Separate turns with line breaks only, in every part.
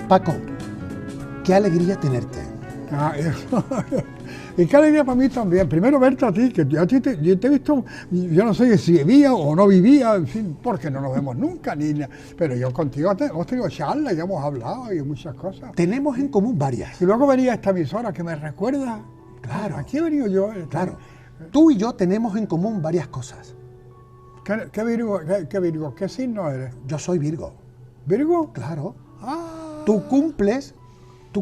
Paco, qué alegría tenerte.
Y qué alegría para mí también. Primero verte a ti, que yo te he visto, yo no sé si vivía o no vivía, en fin, porque no nos vemos nunca, pero yo contigo hemos tenido charlas y hemos hablado y muchas cosas.
Tenemos en común varias.
Y luego venía esta emisora que me recuerda.
Claro.
Aquí he venido yo.
Claro. Tú y yo tenemos en común varias cosas.
¿Qué Virgo? ¿Qué signo eres?
Yo soy Virgo.
¿Virgo?
Claro.
Ah.
Tú cumples.
Tú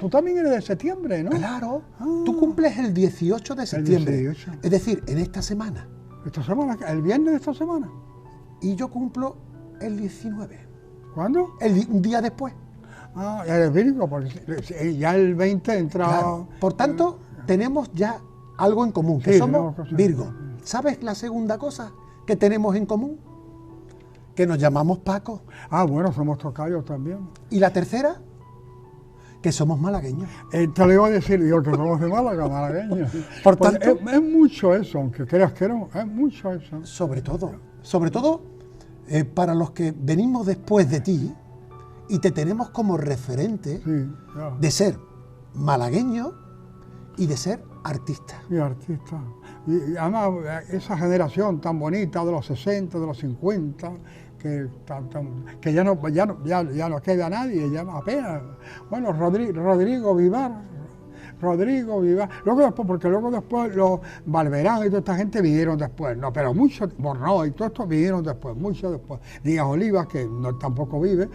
también eres de septiembre, ¿no?
Claro. Tú cumples el 18 de septiembre.
El 18.
Es decir, en esta semana.
¿Esta semana? ¿El viernes de esta semana?
Y yo cumplo el 19.
¿Cuándo?
Un día después.
Ah, ya eres Virgo, porque ya el 20 entra...
Claro. Por tanto, tenemos ya algo en común, que
sí,
somos Virgo. ¿Sabes la segunda cosa que tenemos en común? Que nos llamamos Paco.
Ah, bueno, somos tocayos también.
¿Y la tercera? Que somos malagueños.
Te lo iba a decir yo, que somos de Málaga, malagueños.
Por tanto,
es mucho eso, aunque creas que no, es mucho eso.
Sobre todo, para los que venimos después de ti y te tenemos como referente de ser malagueño y de ser artista.
Y artista. Y además, esa generación tan bonita de los 60, de los 50, que ya no queda nadie, ya no apenas. Bueno, Rodrigo Vivar. Luego después los Valverán y toda esta gente vinieron después, no, pero muchos, Borno y todo esto vinieron después, mucho después. Díaz Olivas, que tampoco vive,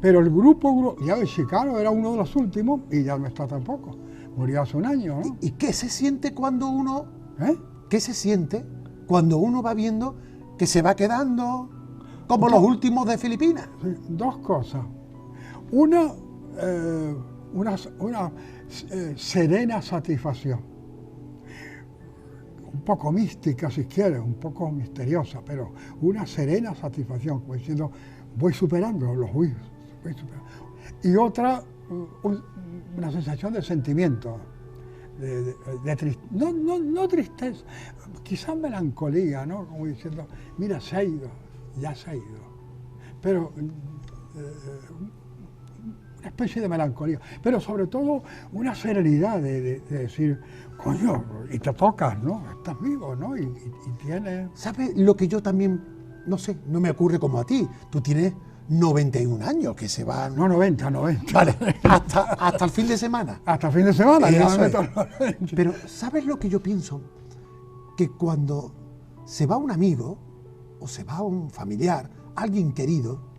pero el grupo, ya de Chicano era uno de los últimos y ya no está tampoco. Murió hace un año, ¿no?
¿Y qué se siente cuando uno... ¿Qué se siente cuando uno va viendo que se va quedando como los últimos de Filipinas?
Sí, dos cosas. Una serena satisfacción. Un poco mística, si quieres, un poco misteriosa, pero una serena satisfacción, como diciendo, voy superando, voy superando. Y otra, una sensación de sentimiento. No tristeza, quizás melancolía, ¿no? Como diciendo, mira, se ha ido, ya se ha ido. Pero una especie de melancolía, pero sobre todo una serenidad de decir, coño, y te tocas, ¿no? Estás vivo, ¿no? Y tienes...
¿Sabes lo que yo también, no sé, no me ocurre como a ti? Tú tienes 91 años que se van...
No, 90.
Vale, hasta el fin de semana.
Hasta el fin de semana.
Pero ¿sabes lo que yo pienso? Que cuando se va un amigo o se va un familiar, alguien querido,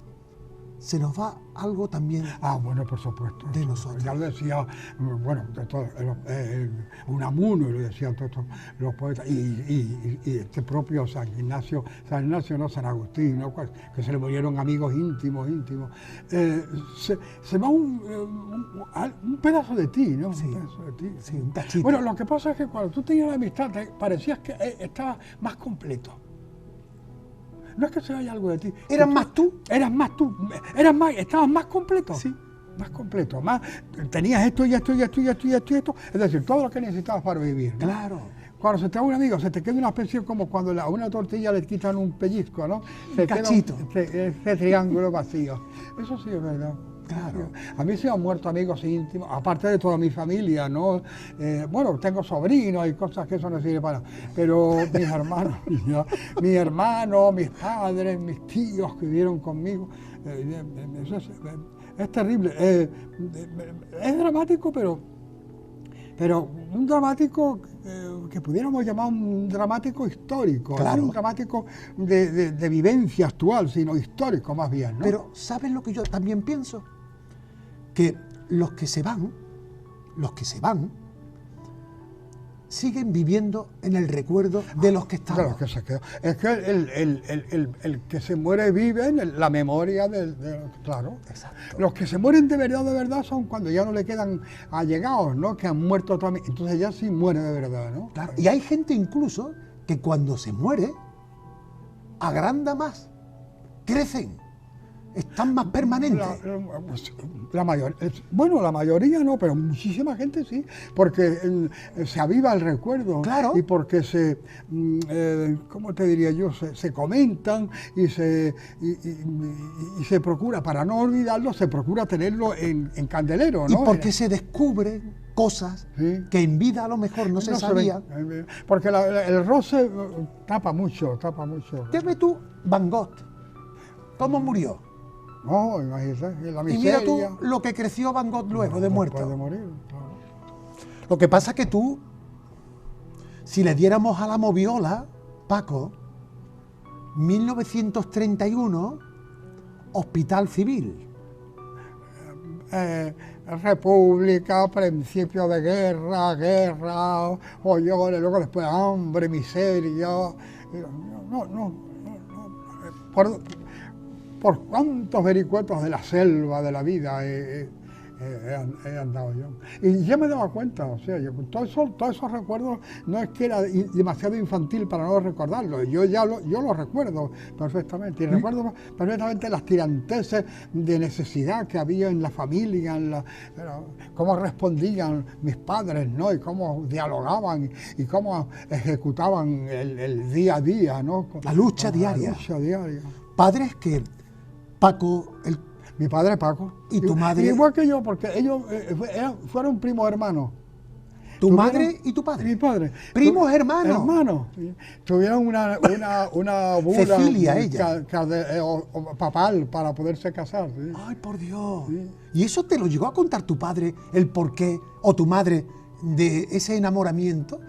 se nos va algo también.
Ah, bueno, por supuesto.
De nosotros.
Ya lo decía, bueno, de todo, Unamuno, lo decían todos los poetas, y este propio San Ignacio, San Agustín, ¿no? Que se le murieron amigos íntimos. Se va un pedazo de ti, ¿no?
Sí,
un pedazo de ti.
Sí, un cachito.
Bueno, lo que pasa es que cuando tú tenías la amistad, parecías que estabas más completo. No es que se vaya algo de ti.
¿Eras más tú?
Estabas más completo.
Sí.
Más completo, tenías esto. Es decir, todo lo que necesitabas para vivir, ¿no?
Claro.
Cuando se te va un amigo, se te queda una especie como cuando a una tortilla le quitan un pellizco, ¿no?
Un cachito.
Ese triángulo vacío. Eso sí es verdad.
Claro.
A mí se han muerto amigos íntimos, aparte de toda mi familia, ¿no? Bueno, tengo sobrinos y cosas que eso no sirve para nada, pero mis hermanos, mis padres, mis tíos que vivieron conmigo, eso es terrible. Es dramático, pero un dramático que pudiéramos llamar un dramático histórico,
claro.
No un dramático de vivencia actual, sino histórico más bien, ¿no?
Pero ¿sabes lo que yo también pienso? Que los que se van, siguen viviendo en el recuerdo de los que están.
De los que se quedó. Es que el que se muere vive en la memoria claro.
Exacto.
Los que se mueren de verdad son cuando ya no le quedan allegados, ¿no? Que han muerto también. Entonces ya sí muere de verdad, ¿no?
Claro. Y hay gente incluso que cuando se muere agranda más, crecen, están más permanentes.
La mayoría no, pero muchísima gente sí, porque se aviva el recuerdo.
Claro.
Y porque ¿cómo te diría yo? Se comentan y se procura, para no olvidarlo, se procura tenerlo en candelero, ¿no?
Y porque se descubren cosas que en vida a lo mejor no se sabían.
Porque el roce tapa mucho.
Dime tú, Van Gogh, ¿cómo murió?
No, imagínate, la miseria.
Y mira tú lo que creció Van Gogh luego de muerto.
Después de morir, claro.
Lo que pasa es que tú, si le diéramos a la moviola, Paco, 1931, Hospital Civil.
República, principio de guerra, joyones, luego después hambre, miseria. Por cuántos vericuetos de la selva, de la vida he andado yo. Y ya me daba cuenta, o sea, todos esos recuerdos no es que era demasiado infantil para no recordarlos, yo lo recuerdo perfectamente, y recuerdo perfectamente las tiranteses de necesidad que había en la familia, cómo respondían mis padres, ¿no? Y cómo dialogaban y cómo ejecutaban el día a día, ¿no?
La lucha diaria.
La lucha diaria.
Padres que Paco,
mi padre Paco.
¿Y tu madre?
Igual que yo, porque ellos fueron primos hermanos.
¿Tu madre y tu padre?
Mi padre.
¿Primos hermanos?
Hermanos. Sí. Tuvieron una bula
Cecilia, ella.
Papal para poderse casar. Sí.
Ay, por Dios.
Sí.
¿Y eso te lo llegó a contar tu padre, el porqué, o tu madre, de ese enamoramiento?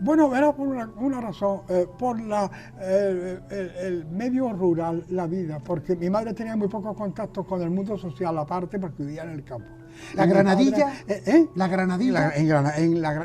Bueno, era por una razón, por el medio rural, la vida, porque mi madre tenía muy pocos contactos con el mundo social aparte porque vivía en el campo.
¿La Granadilla?
Padre,
¿La Granadilla?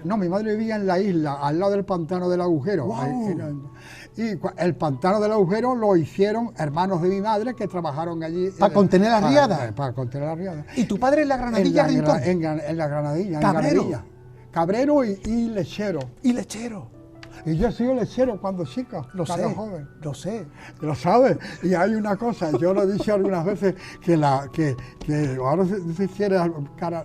No, mi madre vivía en la isla, al lado del pantano del agujero.
Wow.
Y el pantano del agujero lo hicieron hermanos de mi madre que trabajaron allí.
¿Para contener las riadas?
Para contener las riadas.
¿Y tu padre en la Granadilla, Rincón?
En la Granadilla.
Cabrero.
Cabrero y lechero.
Y lechero.
Y yo he sido lechero cuando chica, cuando joven.
Lo sé.
Lo sabes. Y hay una cosa, yo lo he dicho algunas veces, que ahora si quieres,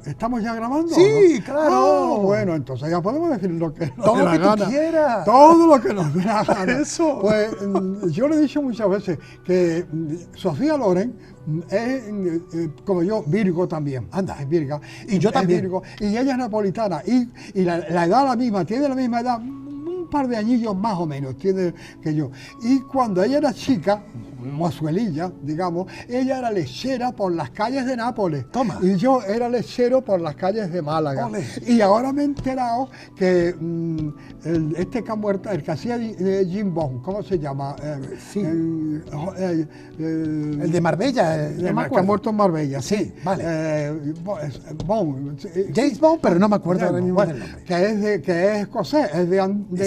¿estamos ya grabando?
Sí,
¿no?
claro.
Bueno, entonces ya podemos decir lo que nos
todo
dé
lo que
la gana.
Tú quieras.
Todo lo que nos dé la gana.
Eso.
Pues yo le he dicho muchas veces que Sofía Loren es, como yo, Virgo también.
Anda.
Es Virga.
Y yo también.
Virgo, y ella es napolitana. Y la edad la misma, tiene la misma edad, un par de añillos más o menos tiene que yo. Y cuando ella era chica, mozuelilla, digamos, ella era lechera por las calles de Nápoles.
Toma.
Y yo era lechero por las calles de Málaga.
Ole.
Y ahora me he enterado que este que ha muerto, el que hacía Jim Bond, ¿cómo se llama?
Sí. El de Marbella.
El que ha muerto en Marbella.
Sí, vale.
Bond.
James Bond, pero no me acuerdo ahora mismo del nombre.
Que es escocés, es de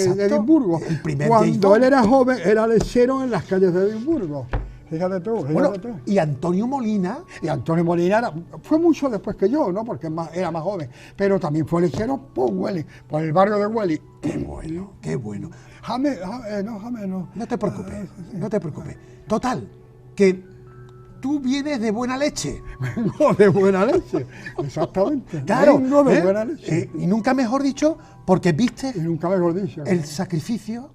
Edimburgo.
El primer
Cuando él era joven, era lechero en las calles de Edimburgo. Fíjate tú.
Bueno, y Antonio Molina.
Y Antonio Molina fue mucho después que yo, ¿no? Porque era más joven. Pero también fue lechero por Welly, por el barrio de Welly.
Qué bueno, qué bueno.
No.
No te preocupes, no te preocupes. Total, que tú vienes de buena leche.
Vengo de buena leche, exactamente.
Claro,
vengo de buena leche.
Y nunca mejor dicho, porque viste
Y nunca mejor dicho.
el sacrificio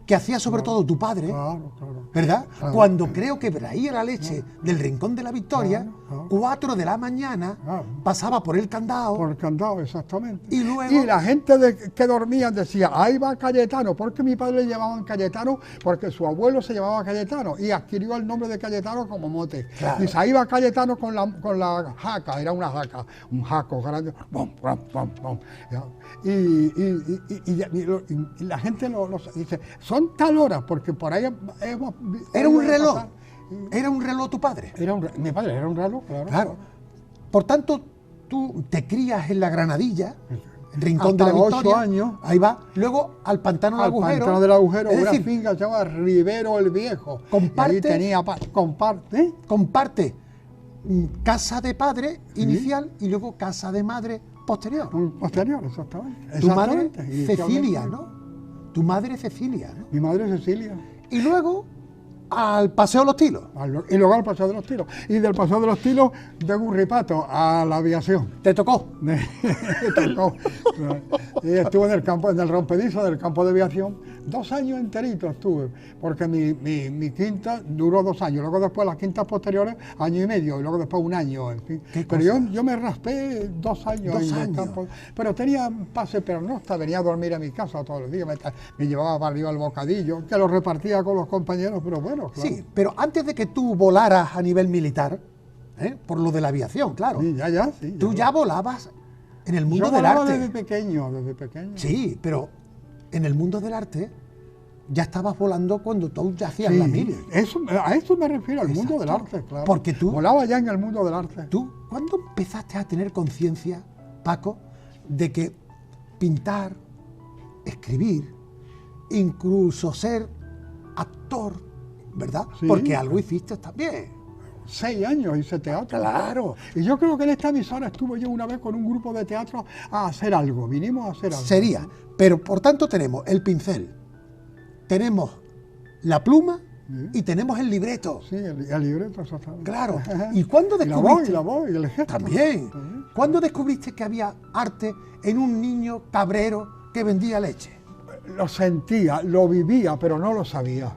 que hacía sobre todo tu padre,
Claro.
¿verdad?
Claro.
Cuando creo que traía la leche del Rincón de la Victoria,
Claro.
4 de la mañana, pasaba por el candado.
Por el candado, exactamente.
Y luego...
Y la gente que dormía decía, ahí va Cayetano, porque mi padre le llamaban Cayetano, porque su abuelo se llamaba Cayetano y adquirió el nombre de Cayetano como mote.
Claro.
Dice, ahí va Cayetano con la jaca, era una jaca, un jaco grande, bom. Y la gente dice, son tal hora, porque por ahí
Era un reloj. ¿Era un reloj tu padre?
Mi padre era un reloj, claro.
Claro. Por tanto, tú te crías en la Granadilla, Rincón de
hasta
la
los
Victoria.
8 años.
Ahí va. Luego al Pantano del
Al
Agujero.
Pantano del Agujero,
Es
una
decir,
finca que se llama Rivero el Viejo.
Comparte-
Y ahí tenía, comparte.
comparte casa de padre inicial y luego casa de madre posterior.
Posterior, exactamente.
Tu madre
Exactamente.
Cecilia, ¿no? Tu madre Cecilia, ¿no?
Mi madre Cecilia.
Y luego al Paseo de los Tilos.
Y luego al Paseo de los Tilos. Y del Paseo de los Tilos, de Gurripato a la aviación.
Te tocó.
Me tocó. Y estuve en el campo, en el rompedizo del campo de aviación, 2 años enteritos estuve, porque mi quinta duró 2 años, luego después las quintas posteriores, 1 año y medio, y luego después 1 año, en fin. Pero yo me raspé 2 años
2
en el
años.
campo, pero tenía pase pernocta, venía a dormir a mi casa todos los días, me llevaba para arriba el bocadillo, que lo repartía con los compañeros, pero bueno, claro.
Sí, pero antes de que tú volaras a nivel militar, por lo de la aviación, claro,
Sí, sí.
tú ya volabas en el mundo
Yo
del
volaba
arte.
desde pequeño.
Sí, pero en el mundo del arte ya estabas volando cuando tú ya hacías la mili.
A eso me refiero, al mundo del
Exacto.
arte, claro.
Porque tú-
volaba ya en el mundo del arte.
¿Tú cuándo empezaste a tener conciencia, Paco, de que pintar, escribir, incluso ser actor, ¿verdad?
Sí.
Porque algo hiciste también.
6 años hice teatro.
Claro.
Y yo creo que en esta emisora estuve yo una vez con un grupo de teatro a hacer algo. Vinimos a hacer algo.
Sería. Pero por tanto tenemos el pincel, tenemos la pluma y tenemos el libreto.
Sí, el libreto, exactamente.
Claro. ¿Y cuándo
Y la
descubriste?
voz, y el gesto.
También. ¿Cuándo descubriste que había arte en un niño cabrero que vendía leche?
Lo sentía, lo vivía, pero no lo sabía.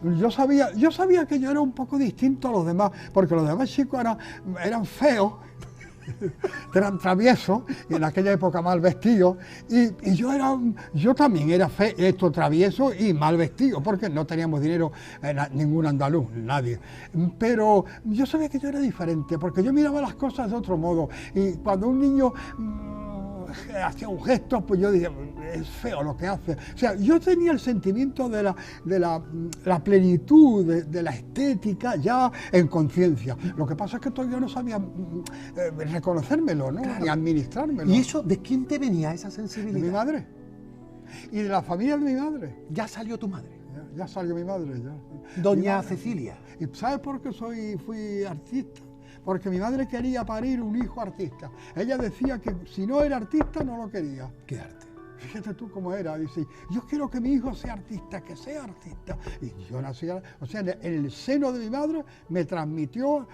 Yo sabía que yo era un poco distinto a los demás, porque los demás chicos eran feos, eran traviesos, y en aquella época mal vestidos, y yo también era travieso y mal vestido, porque no teníamos dinero, ningún andaluz, nadie. Pero yo sabía que yo era diferente, porque yo miraba las cosas de otro modo, y cuando un niño hacía un gesto, pues yo dije, es feo lo que hace. O sea, yo tenía el sentimiento de la plenitud, de la estética ya en conciencia. Lo que pasa es que todavía no sabía reconocérmelo, ¿no?
Claro.
Ni administrármelo.
¿Y eso de quién te venía esa
De
sensibilidad?
mi madre. Y de la familia de mi madre.
Ya salió tu madre,
Ya salió mi madre. Ya.
doña
Mi madre.
Cecilia.
¿Y sabes por qué fui artista? Porque mi madre quería parir un hijo artista. Ella decía que si no era artista, no lo quería.
¿Qué arte?
Fíjate tú cómo era. Dice, yo quiero que mi hijo sea artista, que sea artista. Y yo nací, o sea, en el seno de mi madre me transmitió,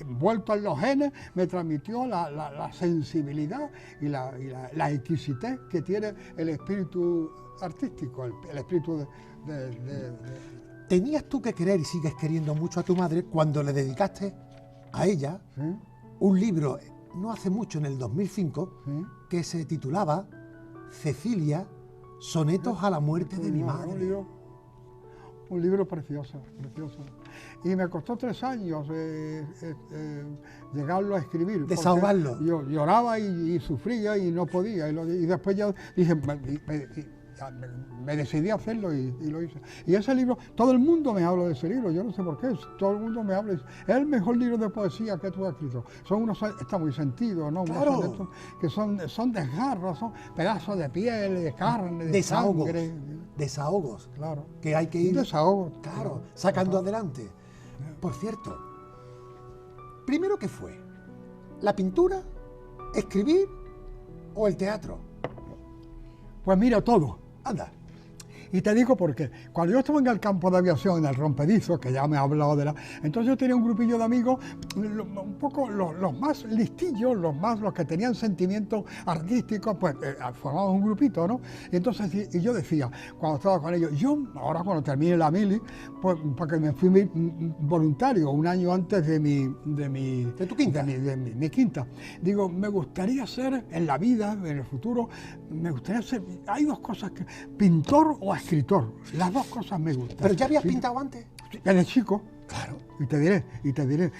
envuelto en los genes, me transmitió la sensibilidad y la exquisitez que tiene el espíritu artístico, el espíritu de
Tenías tú que querer y sigues queriendo mucho a tu madre cuando le dedicaste a ella
¿sí?
un libro, no hace mucho, en el 2005,
¿Sí?
que se titulaba Cecilia, sonetos a la muerte de mi madre.
Un libro precioso, precioso. Y me costó 3 años llegarlo a escribir. porque
Desahogarlo.
Yo lloraba y sufría y no podía. Y después ya dije, me decidí a hacerlo y lo hice. Y ese libro, todo el mundo me habla de ese libro, yo no sé por qué, todo el mundo me habla. Es el mejor libro de poesía que tú has escrito. Está muy sentido, ¿no?
Claro.
Unos sonetos que son desgarros, son pedazos de piel, de carne, de
Desahogos.
sangre.
Desahogos.
Claro.
Que hay que ir,
Desahogo.
claro, sacando adelante. Por cierto, primero, ¿qué fue? ¿La pintura, escribir o el teatro?
Pues mira, todo.
Anda.
Y te digo por qué. Cuando yo estaba en el campo de aviación, en el rompedizo, que ya me ha hablado de entonces yo tenía un grupillo de amigos, un poco los más listillos, los que tenían sentimientos artísticos, pues formábamos un grupito, ¿no? Y entonces, y yo decía, cuando estaba con ellos, ahora cuando termine la mili, pues porque me fui voluntario 1 año antes de
tu quinta.
de mi quinta. Digo, me gustaría ser en la vida, en el futuro, me gustaría ser, hay 2 cosas, pintor o escritor, las 2 cosas me gustan.
¿Pero ya habías
Sí,
pintado antes?
desde chico.
Claro.
Y te diré.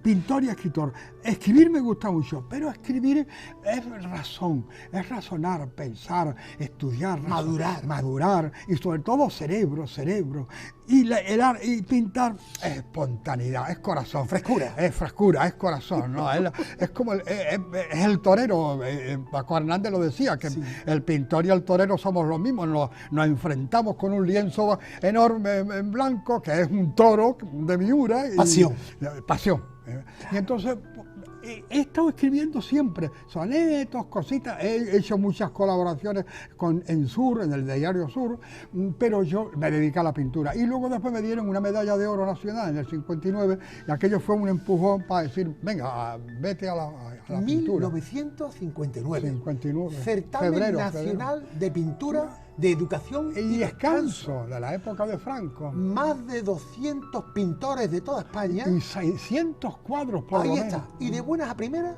Pintor y escritor. Escribir me gusta mucho, pero escribir es razón, es razonar, pensar, estudiar,
Madurar.
madurar y sobre todo cerebro. Y pintar es espontaneidad, es corazón.
Frescura.
Es frescura, es corazón, ¿no? Es como es el torero. Paco Hernández lo decía, que sí, el pintor y el torero somos los mismos. Nos enfrentamos con un lienzo enorme en blanco, que es un toro de Miura.
Pasión.
Pasión. Y entonces he estado escribiendo siempre sonetos, cositas, he hecho muchas colaboraciones en Sur, en el diario Sur, pero yo me dediqué a la pintura. Y luego después me dieron una medalla de oro nacional en el 59, y aquello fue un empujón para decir, venga, vete a la pintura.
1959.
59.
Certamen Nacional de Pintura de Educación
y Descanso, de la época de Franco.
Más de 200 pintores de toda España.
Y 600 cuadros por
ahí
lo
está.
menos.
Y de buenas a primeras.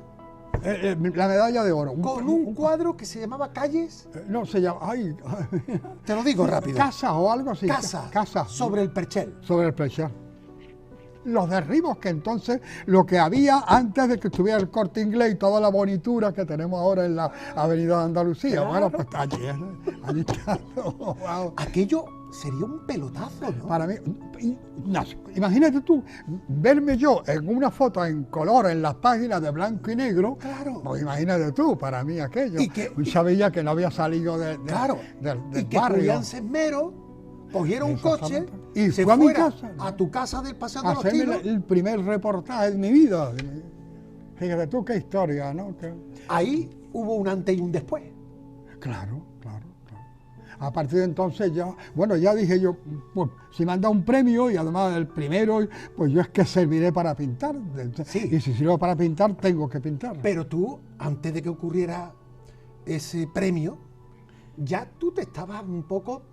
La medalla de oro.
Con un cuadro que se llamaba Calles.
No, se llama. Ay,
te lo digo rápido.
Casa o algo así.
Casa. Sobre el Perchel.
Sobre el Perchel. Los derribos que entonces, lo que había antes de que estuviera el Corte Inglés y toda la bonitura que tenemos ahora en la Avenida de Andalucía. Claro. Bueno, pues allí está. Wow.
Aquello sería un pelotazo, ¿no?
Para mí, imagínate tú, verme yo en una foto en color en las páginas de blanco y negro.
Claro.
Pues imagínate tú, para mí aquello. Sabía que no había salido del
y que
barrio.
Julián Sesmero cogiera un coche
y
se
fue a mi
fuera
casa,
a tu casa del Paseo de los
hacerme
Tiros.
el primer reportaje de mi vida. Fíjate tú qué historia, ¿no?
Ahí hubo un antes y un después.
Claro. A partir de entonces ya dije yo, pues si me han dado un premio y además el primero, pues yo es que serviré para pintar.
Sí.
Y si sirvo para pintar, tengo que pintar.
Pero tú, antes de que ocurriera ese premio, ya tú te estabas un poco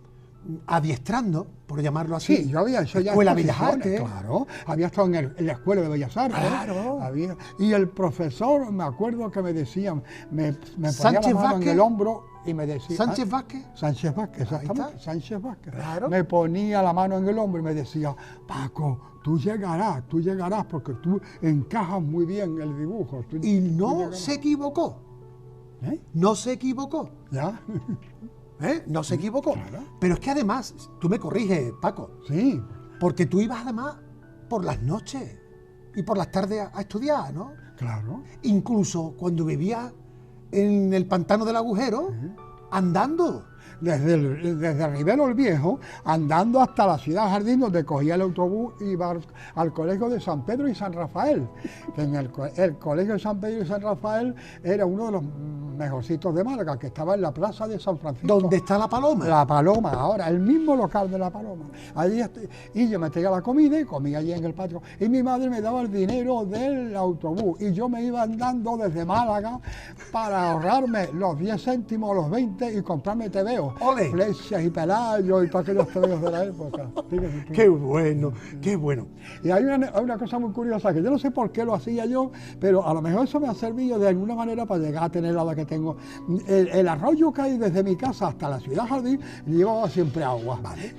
adiestrando, por llamarlo así.
Sí, yo había hecho ya
Escuela de Bellas Artes.
Claro, había estado en la Escuela de Bellas Artes.
Claro.
Y el profesor, me acuerdo que me decía, me ponía
Sánchez
la mano
Vázquez,
en el hombro y me decía...
¿Sánchez Vázquez?
Sánchez Vázquez, exactamente. Sánchez Vázquez.
Claro.
Me ponía la mano en el hombro y me decía, Paco, tú llegarás, porque tú encajas muy bien el dibujo.
Y no se equivocó. No se equivocó.
¿Ya?
No se equivocó.
Claro.
Pero es que además, tú me corriges, Paco.
Sí.
Porque tú ibas además por las noches y por las tardes a estudiar, ¿no?
Claro.
Incluso cuando vivías en el pantano del Agujero, andando.
Desde Ribero el Viejo, andando hasta la Ciudad Jardín, donde cogía el autobús y iba al colegio de San Pedro y San Rafael. Que en el colegio de San Pedro y San Rafael era uno de los mejorcitos de Málaga, que estaba en la plaza de San Francisco.
¿Dónde está la Paloma?
La Paloma, ahora, el mismo local de la Paloma. Allí y yo me traía la comida y comía allí en el patio. Y mi madre me daba el dinero del autobús. Y yo me iba andando desde Málaga para ahorrarme los 10 céntimos, los 20 y comprarme tebeos.
¡Ole!
Flechas y pelayos y todos aquellos tebeos de la época.
¡Qué bueno, qué bueno!
Y hay una cosa muy curiosa, que yo no sé por qué lo hacía yo, pero a lo mejor eso me ha servido de alguna manera para llegar a tener la edad que tengo. El arroyo que hay desde mi casa hasta la Ciudad Jardín llevaba siempre agua. Vale.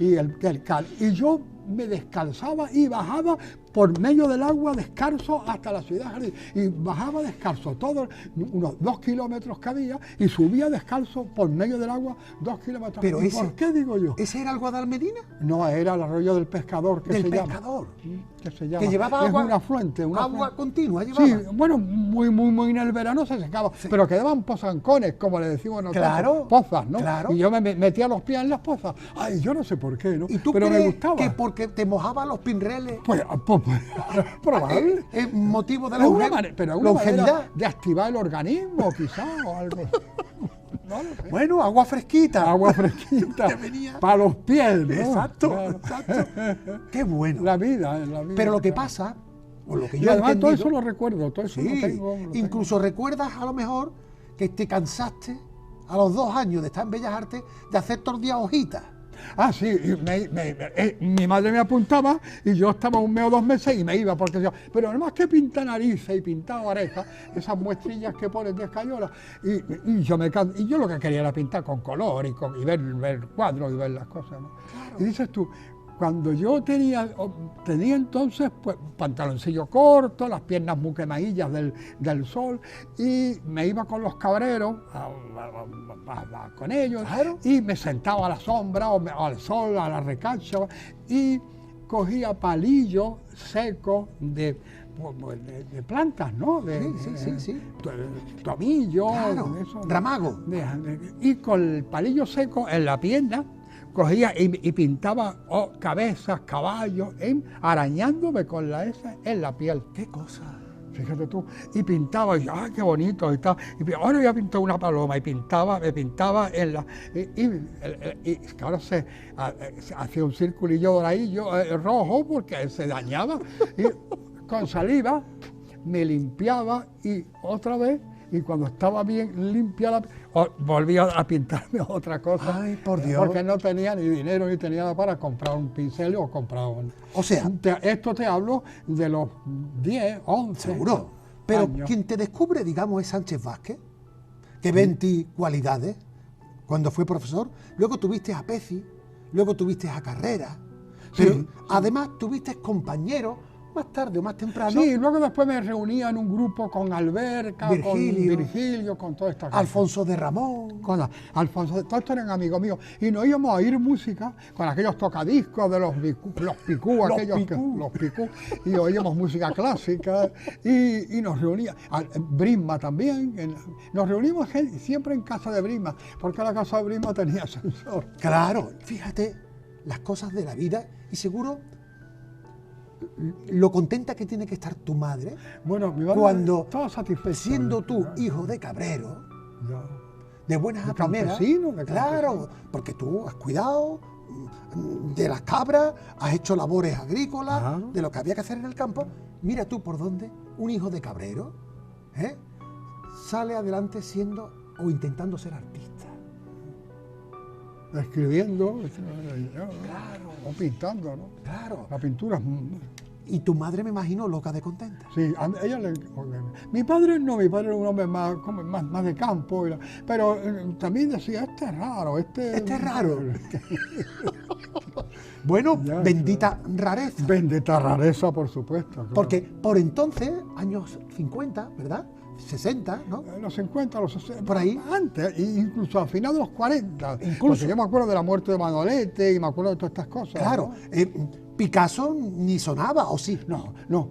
Y yo me descalzaba y bajaba por medio del agua descalzo hasta la Ciudad Jardín. Y bajaba descalzo todos unos 2 kilómetros que había y subía descalzo por medio del agua 2 kilómetros.
Pero
¿Y por qué digo yo?
¿Ese era el Guadalmedina?
No, era el arroyo del Pescador, que se llama. Que se llama.
Que llevaba
es
agua,
un afluente.
Agua continua llevaba.
Sí, bueno, muy en el verano se secaba, sí. Pero quedaban pozancones, como le decimos nosotros.
Claro.
Pozas, ¿no?
Claro.
Y yo me metía los pies en las pozas. Ay, yo no sé por qué, ¿no?
¿Y tú
pero
crees
me gustaba.
que porque te mojaban los pinreles?
Pues probable.
¿Es motivo de
pero
longevidad?
Manera de activar el organismo, quizás, o algo. No lo sé.
Bueno, agua fresquita.
Agua fresquita. Para los pies, ¿no?
Exacto,
claro.
Exacto. Qué bueno.
La vida.
Pero lo que pasa, o lo que yo
y además
he entendido,
todo eso lo recuerdo, todo eso
sí,
lo tengo.
Incluso recuerdas a lo mejor que te cansaste a los 2 años de estar en Bellas Artes de hacer todos los días hojitas.
Ah, sí, mi madre me apuntaba y yo estaba 1 mes o 2 meses y me iba, porque decía, pero además que pinta narices y pinta orejas, esas muestrillas que ponen de escayola, y yo lo que quería era pintar con color y ver cuadros y ver las cosas, ¿no? Claro. Y dices tú, cuando yo tenía entonces pues, pantaloncillo corto, las piernas muy quemadillas del sol, y me iba con los cabreros, con ellos,
claro,
y me sentaba a la sombra, o al sol, a la recacha, y cogía palillos secos de plantas, ¿no?
Sí.
Tomillo,
claro,
eso,
ramago.
Y con el palillo seco en la pierna cogía y pintaba cabezas, caballos, arañándome con la esa en la piel.
¡Qué cosa!
Fíjate tú, y pintaba, y ¡ay, qué bonito! Y ahora voy a pintar una paloma, y me pintaba en la... Y ahora se hacía un circulillo doradillo, rojo, porque se dañaba, y con saliva me limpiaba, y otra vez, y cuando estaba bien limpia, volvía a pintarme otra cosa.
¡Ay, por Dios!
Porque no tenía ni dinero ni tenía nada para comprar un pincel o comprar un...
O sea...
Esto te hablo de los 10, 11
Seguro. Pero
años.
quien te descubre, digamos, es Sánchez Vázquez, que ve en ti cualidades cuando fue profesor. Luego tuviste a Peci, luego tuviste a Carrera. Pero además tuviste compañeros más tarde o más temprano.
Sí, luego después me reunía en un grupo con Alberca,
Virgilio,
con Virgilio, con toda esta gente.
Alfonso de Ramón.
Alfonso, todos estos eran amigos míos. Y nos íbamos a oír música con aquellos tocadiscos de los picú, los picú, y oíamos música clásica, y nos reuníamos. Brisma también. Nos reunimos siempre en casa de Brisma, porque la casa de Brisma tenía ascensor.
Claro, fíjate las cosas de la vida, y seguro lo contenta que tiene que estar tu madre,
bueno, mi madre
cuando
estaba satisfecha,
siendo tú hijo de cabrero, de buenas a primeras, claro, porque tú has cuidado de las cabras, has hecho labores agrícolas, claro, de lo que había que hacer en el campo. Mira tú por dónde un hijo de cabrero sale adelante siendo o intentando ser artista.
Escribiendo,
claro,
o pintando, ¿no?
Claro.
La pintura.
Y tu madre, me imagino, loca de contenta.
Sí, a ella mi padre no, mi padre era un hombre más de campo, pero también decía, este es raro, este
es raro. Bueno, ya, bendita rareza.
Bendita rareza, por supuesto. Claro.
Porque por entonces, años 50, ¿verdad? 60, ¿no?
Los 50, los 60.
Por ahí.
Antes, incluso al final de los 40.
Incluso.
Porque yo me acuerdo de la muerte de Manolete y me acuerdo de todas estas cosas.
Claro. ¿No? Picasso ni sonaba, ¿o sí?
No.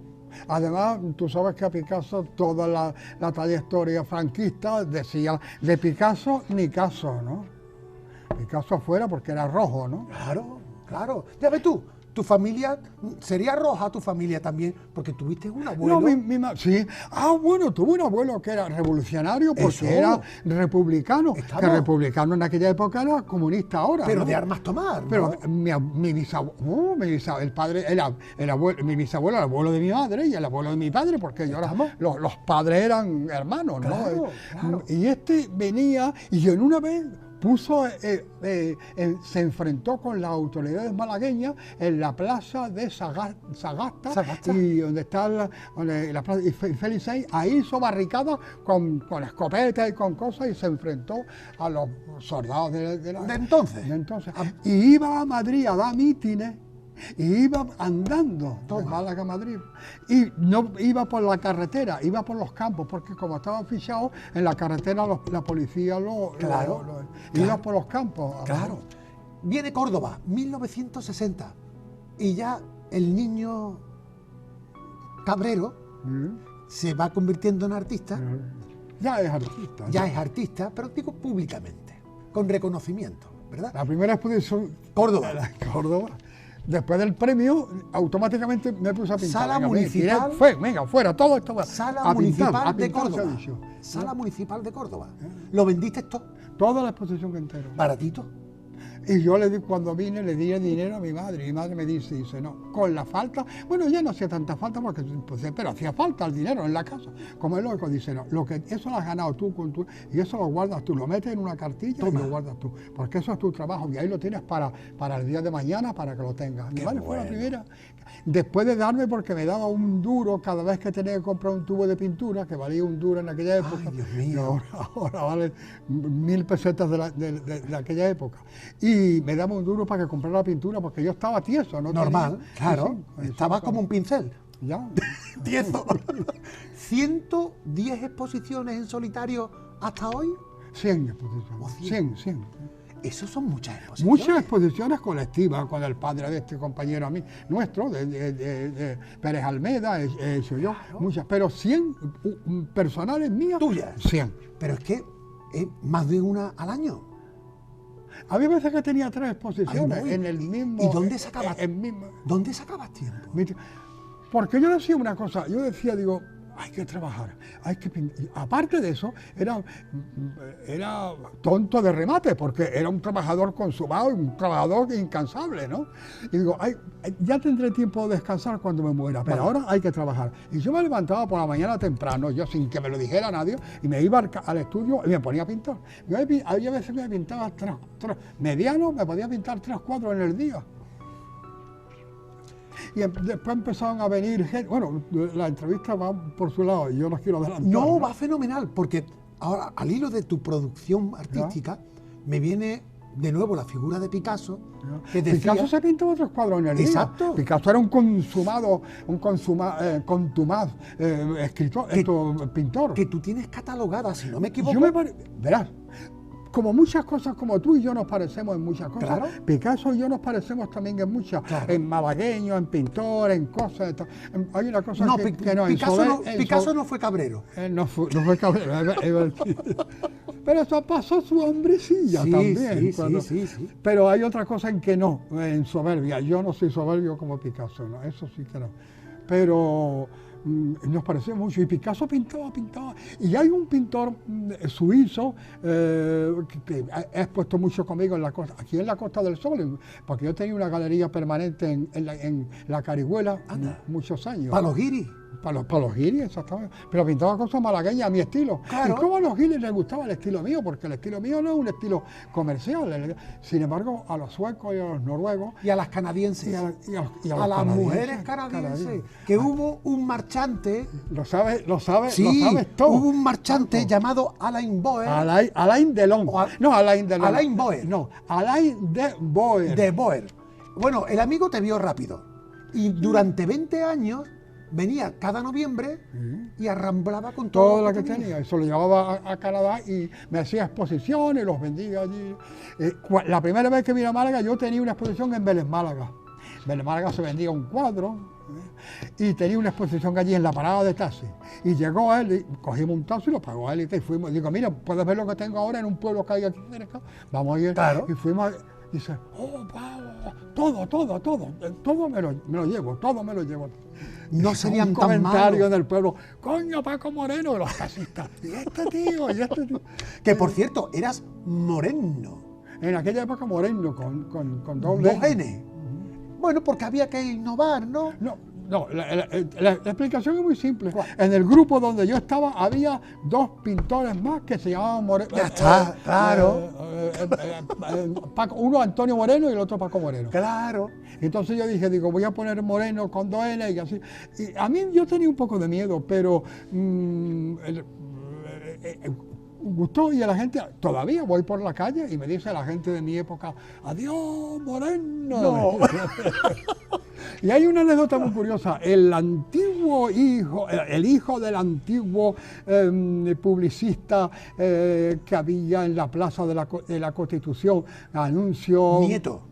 Además, tú sabes que a Picasso toda la trayectoria franquista decía de Picasso ni caso, ¿no? Picasso fuera porque era rojo, ¿no?
Claro. Ya ves tú. Tu familia, sería roja tu familia también, porque tuviste un abuelo.
No, sí. Bueno, tuve un abuelo que era revolucionario porque era republicano.
Estamos.
Que republicano en aquella época era comunista ahora.
Pero
¿no?
de armas tomar, ¿no?
Pero mi bisabuelo, el padre, el abuelo, mi bisabuelo, el abuelo de mi madre y el abuelo de mi padre, porque los padres eran hermanos, ¿no?
Claro.
Y este venía, y yo en una vez se enfrentó con las autoridades malagueñas en la plaza de Sagasta. Y donde está la plaza y Félix VI, ahí hizo barricadas con escopetas y con cosas, y se enfrentó a los soldados de entonces. Y iba a Madrid a dar mítines. Y iba andando de Málaga a Madrid, y no iba por la carretera, iba por los campos, porque como estaba fichado en la carretera, la policía iba por los campos.
Claro. Viene Córdoba, 1960, y ya el niño cabrero se va convirtiendo en artista.
Ya es artista.
Ya es artista, pero digo públicamente, con reconocimiento, ¿verdad?
La primera exposición
Córdoba.
Después del premio, automáticamente me puse a pintar.
Sala municipal.
Fuera, todo esto.
Sala municipal de Córdoba. Sala municipal de Córdoba. ¿Lo vendiste todo?
Toda la exposición que entero.
¿Baratito?
Y yo cuando vine, le di el dinero a mi madre. Y mi madre me dice, no, con la falta, bueno, ya no hacía tanta falta, pero hacía falta el dinero en la casa. Como es lógico, dice, no, eso lo has ganado tú y eso lo guardas tú, lo metes en una cartilla y lo guardas tú, porque eso es tu trabajo y ahí lo tienes para el día de mañana, para que lo tengas. Mi madre fue la primera Después de darme, porque me daba un duro cada vez que tenía que comprar un tubo de pintura, que valía un duro en aquella época.
Ay, Dios mío.
Ahora vale 1000 pesetas de aquella época. Y me daba un duro para que comprara la pintura, porque yo estaba tieso. No
Normal,
tenía,
claro.
sí,
Estaba como un pincel.
Ya.
Tieso. 110 exposiciones en solitario hasta hoy.
100 exposiciones.
¿O
100.
Eso son muchas exposiciones.
Muchas exposiciones colectivas con el padre de este compañero a mí, nuestro, de Pérez Almeda, soy yo, muchas, pero 100 personales mías.
Tuyas.
100.
Pero es que es más de una al año.
Había veces que tenía 3 exposiciones
Ay, no,
en el mismo.
¿Y dónde sacabas?
Mismo,
¿Dónde sacabas tiempo?
porque yo decía una cosa, digo, hay que trabajar, hay que pintar. Aparte de eso, era tonto de remate, porque era un trabajador consumado y un trabajador incansable, ¿no? Y digo, ya tendré tiempo de descansar cuando me muera, pero ahora hay que trabajar. Y yo me levantaba por la mañana temprano, yo sin que me lo dijera nadie, y me iba al estudio y me ponía a pintar. Había veces que me pintaba mediano, me podía pintar 3 cuadros en el día. Y después empezaron a venir gente. Bueno, la entrevista va por su lado y yo no quiero adelantar.
No, va fenomenal, porque ahora, al hilo de tu producción artística, me viene de nuevo la figura de Picasso. Que decía,
Picasso se pintó otros cuadros en el día.
Exacto.
Picasso era un contumaz escritor, pintor.
que tú tienes catalogada, si no me equivoco.
Verás, como muchas cosas, como tú y yo nos parecemos en muchas cosas,
claro.
Picasso y yo nos parecemos también en muchas,
claro.
En malagueño, en pintor, en cosas. Hay una cosa
no,
que no,
Picasso no fue cabrero.
No fue cabrero. Pero eso pasó su hombrecilla también.
Sí.
Pero hay otra cosa en que no, en soberbia. Yo no soy soberbio como Picasso, ¿no? Eso sí que no. Pero nos pareció mucho. Y Picasso pintaba. Y hay un pintor suizo que ha expuesto mucho conmigo aquí en la Costa del Sol, porque yo tenía una galería permanente en la Carihuela muchos años.
¿Para los guiris?
Para los giris, exactamente. Pero pintaba cosas malagueñas a mi estilo.
Claro.
Y como a los giris les gustaba el estilo mío, porque el estilo mío no es un estilo comercial. Sin embargo, a los suecos y a los noruegos.
Y a las canadienses.
A
las mujeres canadienses. Que hubo un marchante.
Lo sabes todo.
Hubo un marchante llamado Alain Boer.
Alain Delon. Alain Delon.
Alain Boer.
No, Alain de Boer.
De Boer. Bueno, el amigo te vio rápido. Y durante 20 años venía cada noviembre y arramblaba con todo
lo que tenía. Eso lo llevaba a Canadá y me hacía exposiciones, los vendía allí. La primera vez que vine a Málaga, yo tenía una exposición en Vélez Málaga. En Vélez Málaga se vendía un cuadro y tenía una exposición allí en la parada de taxi. Y llegó él, y cogimos un taxi y lo pagó él y fuimos. Digo, mira, puedes ver lo que tengo ahora en un pueblo que hay aquí cerca. Vamos a ir.
Claro.
Y fuimos. Y dice, todo me lo llevo, todo me lo llevo.
No serían
un
tan
comentario
malos.
del pueblo, coño, Paco Moreno, de los taxistas. Y este tío.
Que por cierto, eras moreno.
En aquella época moreno, con doble
2N. Bueno, porque había que innovar, ¿no?
No, la explicación es muy simple. En el grupo donde yo estaba había 2 pintores más que se llamaban Moreno.
Ya está, claro.
Uno Antonio Moreno y el otro Paco Moreno.
Claro.
Entonces yo dije, voy a poner Moreno con 2N y así. Y a mí yo tenía un poco de miedo, pero gustó y a la gente, todavía voy por la calle y me dice la gente de mi época, adiós Moreno.
No.
Y hay una anécdota muy curiosa. El hijo del antiguo publicista que había en la Plaza de la Constitución, Anuncio...
Nieto.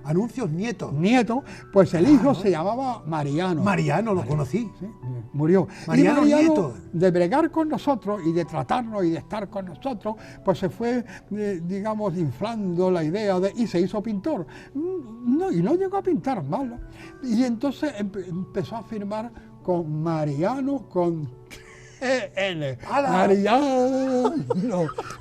Anuncios Nieto.
Pues el hijo se llamaba Mariano.
Mariano, lo conocí.
Sí, murió.
Mariano Nieto.
De bregar con nosotros y de tratarnos y de estar con nosotros, pues se fue, digamos, inflando la idea y se hizo pintor. Y no llegó a pintar mal. Y entonces empezó a firmar con Mariano, con N. Mariano.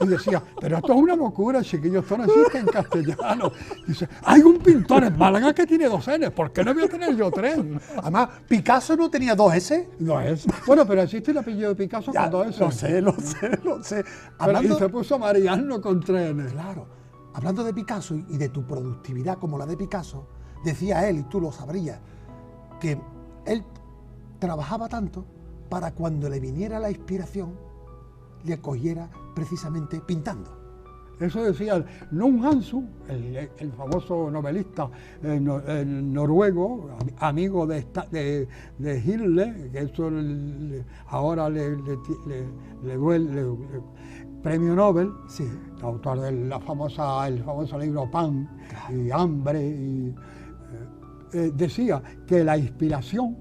Y decía, pero esto es una locura, chiquillos, esto no existe en castellano. Dice, hay un pintor en Málaga que tiene 2 N, ¿por qué no voy a tener yo 3?
Además, Picasso no tenía 2 S.
2 S. Bueno, pero existe el apellido de Picasso con 2 S.
Lo sé.
Y se puso Mariano con 3 N.
Claro. Hablando de Picasso y de tu productividad como la de Picasso, decía él, y tú lo sabrías, que él trabajaba tanto para cuando le viniera la inspiración, le cogiera precisamente pintando.
Eso decía Nung Hansu, el famoso novelista noruego, amigo de Hitler, que eso ahora le duele, premio Nobel,
Sí.
autor del famoso libro Pan, claro, y Hambre, y decía que la inspiración,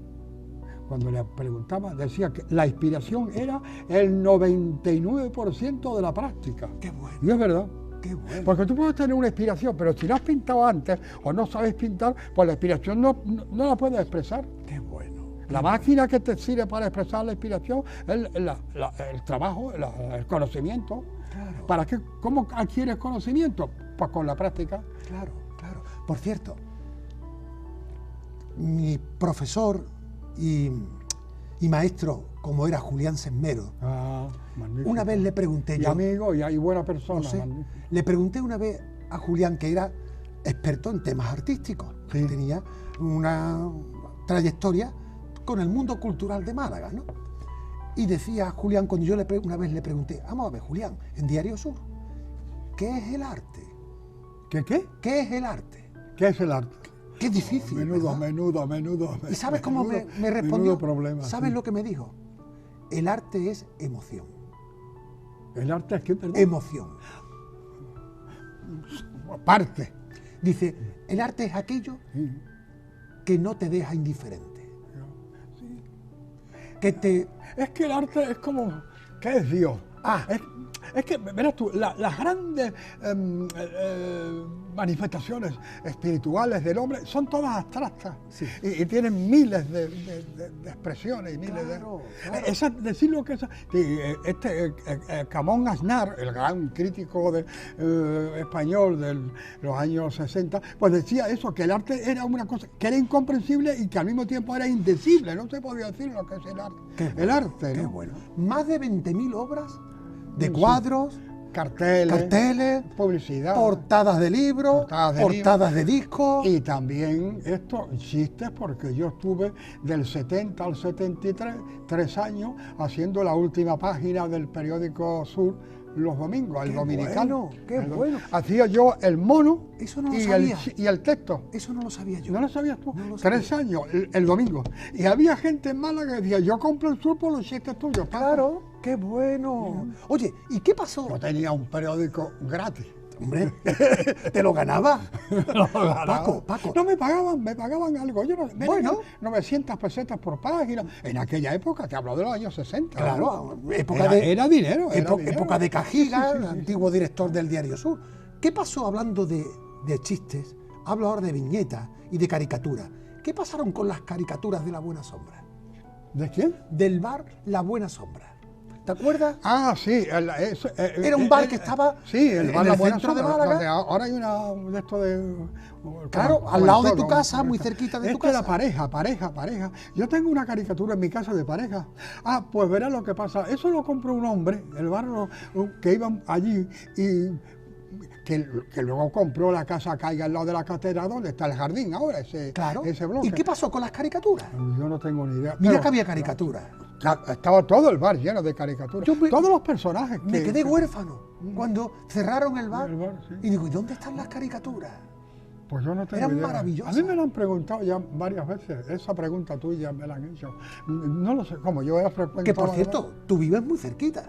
cuando le preguntaba, decía que la inspiración era el 99% de la práctica.
Qué bueno.
Y es verdad.
Qué bueno.
Porque tú puedes tener una inspiración, pero si no has pintado antes o no sabes pintar, pues la inspiración no la puedes expresar.
Qué bueno.
La máquina que te sirve para expresar la inspiración es el trabajo, el conocimiento.
Claro.
¿Para qué? ¿Cómo adquieres conocimiento? Pues con la práctica.
Claro, claro. Por cierto, mi profesor y maestro, como era Julián Sesmero,
Magnífico.
una vez le pregunté
y amigo y buena persona.
No sé, le pregunté una vez a Julián, que era experto en temas artísticos,
Sí.
que tenía una trayectoria con el mundo cultural de Málaga, ¿no? Y decía Julián, cuando yo una vez le pregunté, vamos a ver, Julián, en Diario Sur, ¿qué es el arte?
¿Qué?
¿Qué es el arte?
¿Qué es el arte?
Qué difícil, ¿verdad?
Menudo.
¿Y sabes cómo me respondió?
Menudo problema,
¿Sabes
sí.
lo que me dijo? El arte es emoción.
¿El arte es qué, perdón?
Emoción.
Parte.
Dice, el arte es aquello
Sí.
que no te deja indiferente. Que te...
Es que el arte es como... ¿Qué es Dios?
Ah.
Es que, verás tú, las grandes manifestaciones espirituales del hombre son todas abstractas.
Sí.
Y tienen miles de expresiones y miles
Claro,
de...
claro.
Decir lo que es... Camón Aznar, el gran crítico español de los años 60, pues decía eso, que el arte era una cosa que era incomprensible y que al mismo tiempo era indecible, no se podía decir lo que es el arte.
Qué
El
bueno,
arte,
qué
¿no?
bueno. Más de 20.000 obras de
Sí.
cuadros,
Carteles, publicidad,
portadas de libros, portadas de discos.
Y también esto existe porque yo estuve del 70 al 73, 3 años, haciendo la última página del periódico Sur los domingos, el
Qué
dominicano.
bueno, qué bueno.
Hacía yo el mono
Eso no lo
y
sabía.
el texto.
Eso no lo sabía yo.
¿No lo sabías tú?
No lo sabía.
3 años, el domingo. Y había gente en Málaga que decía, yo compro el Sur por los chistes tuyos. Paco.
Claro, qué bueno. Oye, ¿y qué pasó?
Yo tenía un periódico gratis.
Hombre, ¿te lo ganaba? Paco.
No me pagaban algo. Yo no,
Bueno.
900 pesetas por página. En aquella época, te hablo de los años 60.
Claro,
¿no?
época
Era dinero.
época de Cajiga,
Sí, sí, sí.
antiguo director del Diario Sur. ¿Qué pasó hablando de chistes? Hablo ahora de viñetas y de caricaturas. ¿Qué pasaron con las caricaturas de La Buena Sombra?
¿De quién?
Del bar La Buena Sombra. ¿Te acuerdas?
Ah, sí.
Era un bar que estaba
el bar
en
La
el
Buena
centro de
Sombra,
Málaga.
donde ahora hay una de esto de...
Claro,
como
al lado
en
de
todo,
tu casa, muy cerquita de tu
Era
casa.
pareja. Yo tengo una caricatura en mi casa de pareja. Ah, pues verás lo que pasa. Eso lo compró un hombre, el barrio que iban allí y... Que luego compró la casa que hay al lado de la catedral, donde está el jardín ahora, ese bloque.
¿Y qué pasó con las caricaturas?
Yo no tengo ni idea.
Mira
Pero
que había caricaturas.
estaba todo el bar lleno de caricaturas.
Yo
Todos los personajes.
Me quedé huérfano cuando cerraron el bar.
El bar, sí.
Y digo, ¿y dónde están las caricaturas?
Pues yo no tengo
Eran
idea.
maravillosas.
A mí me lo han preguntado ya varias veces. Esa pregunta tuya me la han hecho. No lo sé, como yo he frecuentado...
Que por cierto, tú vives muy cerquita.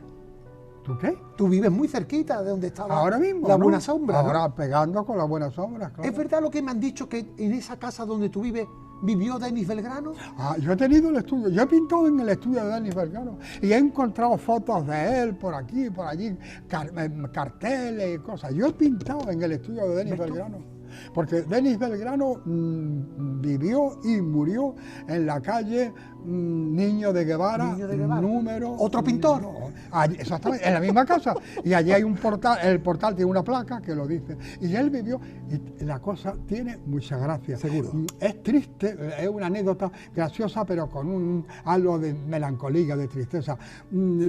¿Tú qué?
Tú vives muy cerquita de donde estaba
Ahora mismo,
La
¿no?
Buena Sombra, ¿no?
Ahora pegando con La Buena Sombra, claro.
¿Es verdad lo que me han dicho, que en esa casa donde tú vives vivió Denis Belgrano?
Ah, yo he tenido el estudio, yo he pintado en el estudio de Denis Belgrano y he encontrado fotos de él por aquí, por allí, carteles y cosas. Yo he pintado en el estudio de Denis Belgrano, porque Denis Belgrano vivió y murió en la calle Niño de Guevara, número...
¿Otro pintor?
No, allí, exactamente, en la misma casa. Y allí hay un portal, el portal tiene una placa que lo dice. Y él vivió, y la cosa tiene mucha gracia.
Seguro.
Es triste, es una anécdota graciosa, pero con algo de melancolía, de tristeza.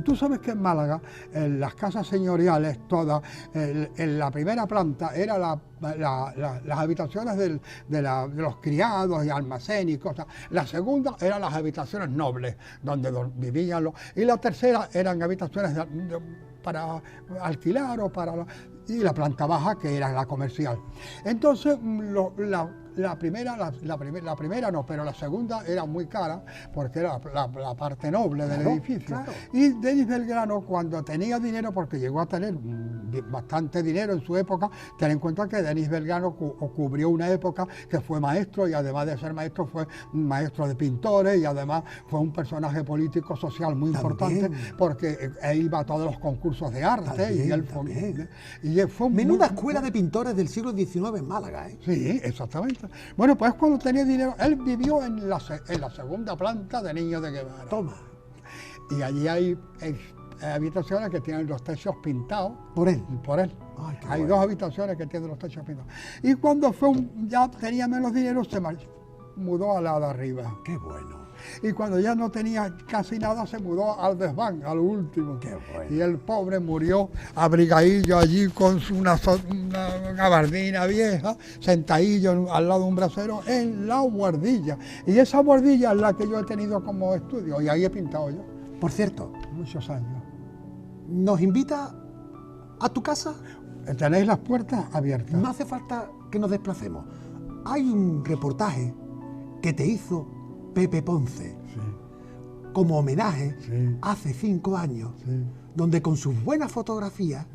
Tú sabes que en Málaga, en las casas señoriales todas, en la primera planta era las habitaciones de los criados y almacén y cosas. La segunda eran las habitaciones nobles, donde vivían los... Y la tercera eran habitaciones para alquilar o para... Y la planta baja, que era la comercial. Entonces, la primera no, pero la segunda era muy cara, porque era la parte noble del edificio. Claro. Y Denis Belgrano, cuando tenía dinero, porque llegó a tener bastante dinero en su época, ten en cuenta que Denis Belgrano cubrió una época que fue maestro, y además de ser maestro fue maestro de pintores, y además fue un personaje político social muy importante, porque él iba a todos los concursos de arte, y él fue
menuda escuela de pintores del siglo XIX en Málaga, ¿eh?
Sí, exactamente. Bueno, pues cuando tenía dinero, él vivió en la segunda planta de Niño de Guevara.
Toma.
Y allí hay habitaciones que tienen los techos pintados.
¿Por él?
Por él.
Ay,
hay dos habitaciones que tienen los techos pintados. Y cuando ya tenía menos dinero, se mudó a la de arriba.
Qué bueno.
Y cuando ya no tenía casi nada, se mudó al desván, al último.
Qué bueno.
Y el pobre murió abrigadillo allí con una gabardina vieja, sentadillo al lado de un brasero en la buhardilla. Y esa buhardilla es la que yo he tenido como estudio, y ahí he pintado yo.
Por cierto,
muchos años.
¿Nos invita a tu casa?
Tenéis las puertas abiertas.
No hace falta que nos desplacemos. Hay un reportaje que te hizo Pepe Ponce,
sí,
como homenaje,
sí,
hace 5 años,
sí,
donde con sus buenas fotografías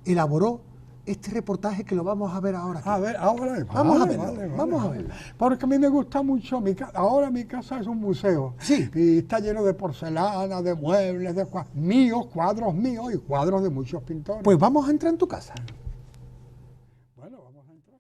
elaboró este reportaje que lo vamos a ver ahora.
A ver, ahora
vamos a verlo, vamos a verlo.
Porque a mí me gusta mucho, ahora mi casa es un museo.
Sí.
Y está lleno de porcelana, de muebles, de cuadros míos y cuadros de muchos pintores.
Pues vamos a entrar en tu casa.
Bueno, vamos a entrar.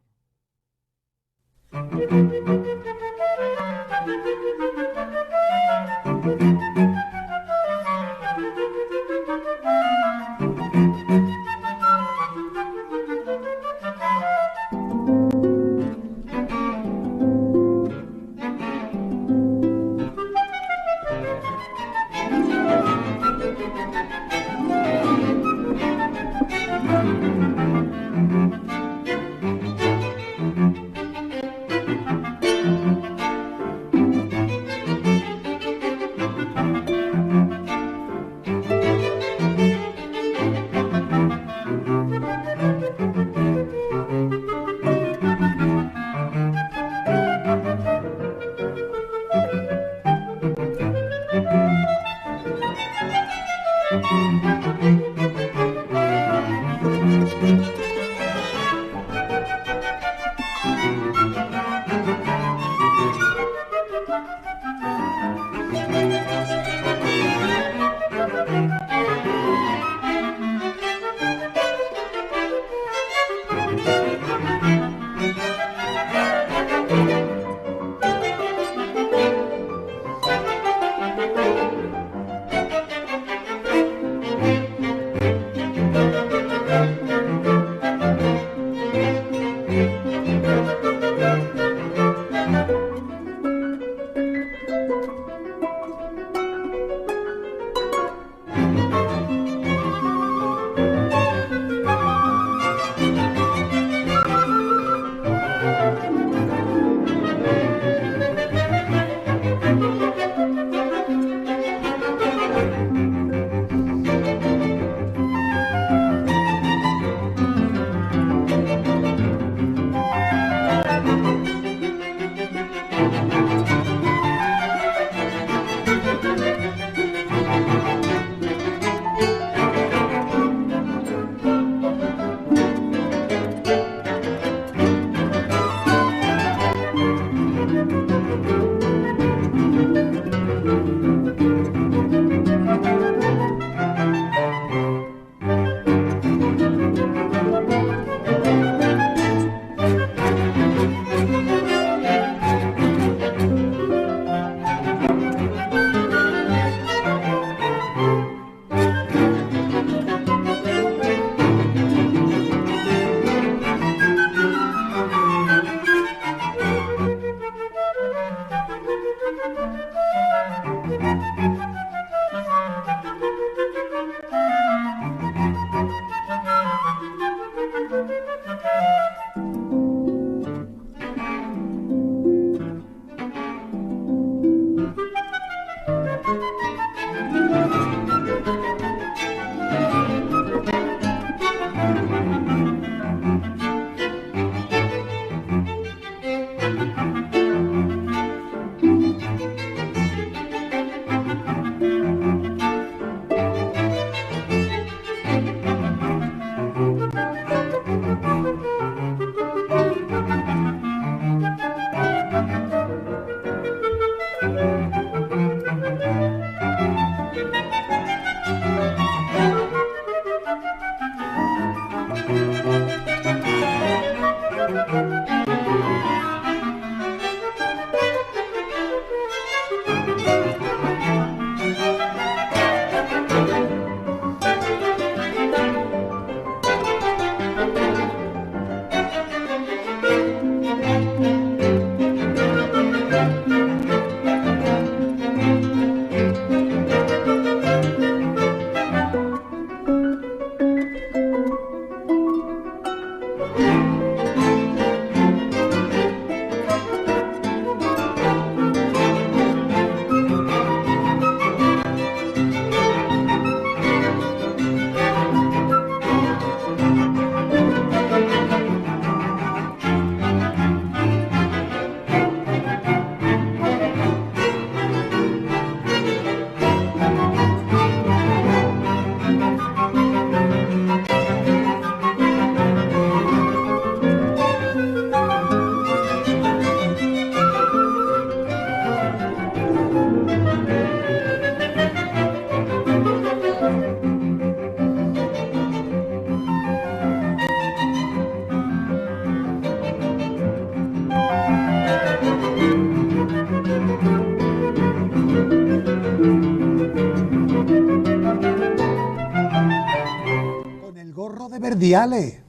diales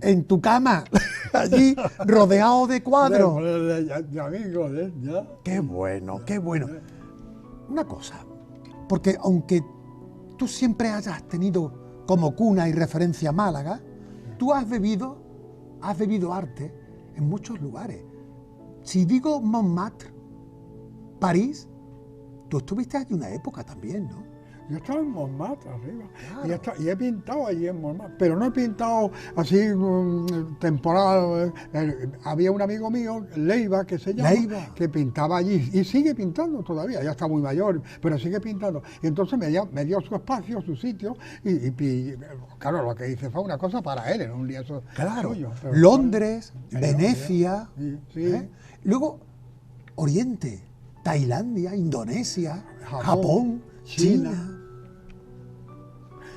en tu cama, allí rodeado de cuadros.
De amigos, ya.
Qué bueno, qué bueno. Una cosa, porque aunque tú siempre hayas tenido como cuna y referencia Málaga, tú has bebido arte en muchos lugares. Si digo Montmartre, París, tú estuviste allí una época también, ¿no?
Yo estaba en Montmartre arriba,
Claro.
y he pintado allí en Montmartre, pero no he pintado así temporal. Había un amigo mío, Leiva, que se llama,
Leiva.
que pintaba allí y sigue pintando todavía, ya está muy mayor, pero sigue pintando. Y entonces me dio su espacio, su sitio, y claro, lo que hice fue una cosa para él, era un lienzo
Claro,
suyo. Pero,
Londres,
en
Venecia,
sí, sí.
Luego Oriente, Tailandia, Indonesia,
Japón,
Japón, China.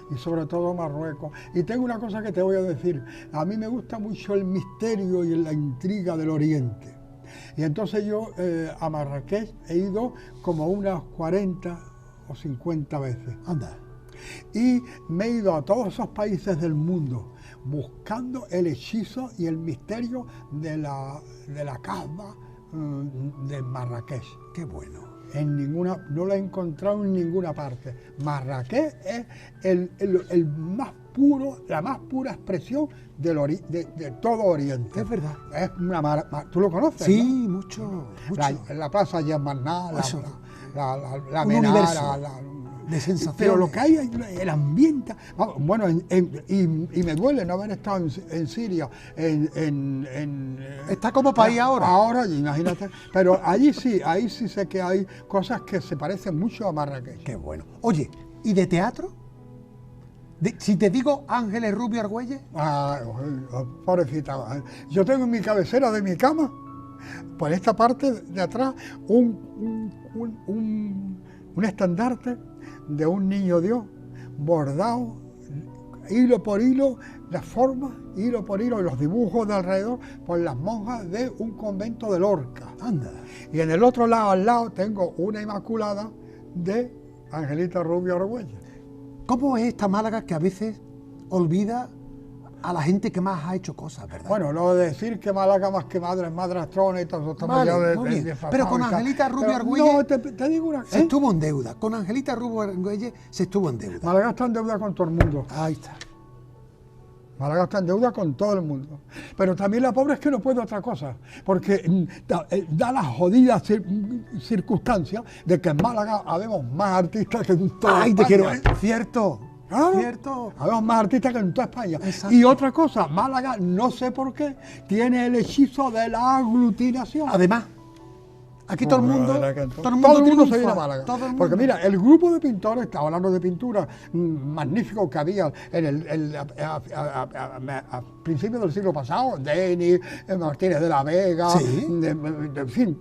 Y sobre todo Marruecos. Y tengo una cosa que te voy a decir. A mí me gusta mucho el misterio y la intriga del Oriente. Y entonces yo a Marrakech he ido como unas 40 o 50 veces.
Anda.
Y me he ido a todos esos países del mundo buscando el hechizo y el misterio de la Kaaba de Marrakech.
Qué bueno.
No lo he encontrado en ninguna parte. Marrakech es el más puro, la más pura expresión de todo Oriente.
Es verdad.
Es ¿tú lo conoces?
Sí,
¿no?
mucho.
La plaza Yemanná,
Eso.
la
Un
Mená,
universo de sensaciones.
pero lo que hay, el ambiente, bueno, y me duele no haber estado en Siria,
Está como país ahora.
Ahora, imagínate, pero ahí sí sé que hay cosas que se parecen mucho a Marrakech.
Qué bueno. Oye, ¿y de teatro? Si te digo Ángeles Rubio Argüelles.
Pobrecita. Yo tengo en mi cabecera de mi cama, por esta parte de atrás, un estandarte de un niño Dios, bordado, hilo por hilo, las formas, hilo por hilo, y los dibujos de alrededor, por las monjas de un convento de Lorca.
Anda.
Y en el otro lado, al lado, tengo una Inmaculada de Angelita Rubio Argüelles.
¿Cómo es esta Málaga que a veces olvida a la gente que más ha hecho cosas, verdad?
Bueno, lo de decir que Málaga más que madre es madrastrona y todo eso estamos
Vale,
ya
muy bien. Pero con Angelita Rubio Argüelles
no, te digo una
se estuvo en deuda. Con Angelita Rubio Argüelles se estuvo en deuda.
Málaga está en deuda con todo el mundo.
Ahí está.
Málaga está en deuda con todo el mundo. Pero también la pobre es que no puede otra cosa, porque da la jodida circunstancia de que en Málaga habemos más artistas que en toda
¡Ay,
España.
te quiero! Cierto.
Claro,
Cierto.
habemos más artistas que en toda España.
Exacto.
Y otra cosa, Málaga, no sé por qué, tiene el hechizo de la aglutinación.
Además, aquí todo el mundo
se viene
triunfa.
a Málaga.
Todo el mundo.
Porque mira, el grupo de pintores, estaba hablando de pintura magnífico que había a principios del siglo pasado, Denis, Martínez de la Vega,
Sí.
en fin,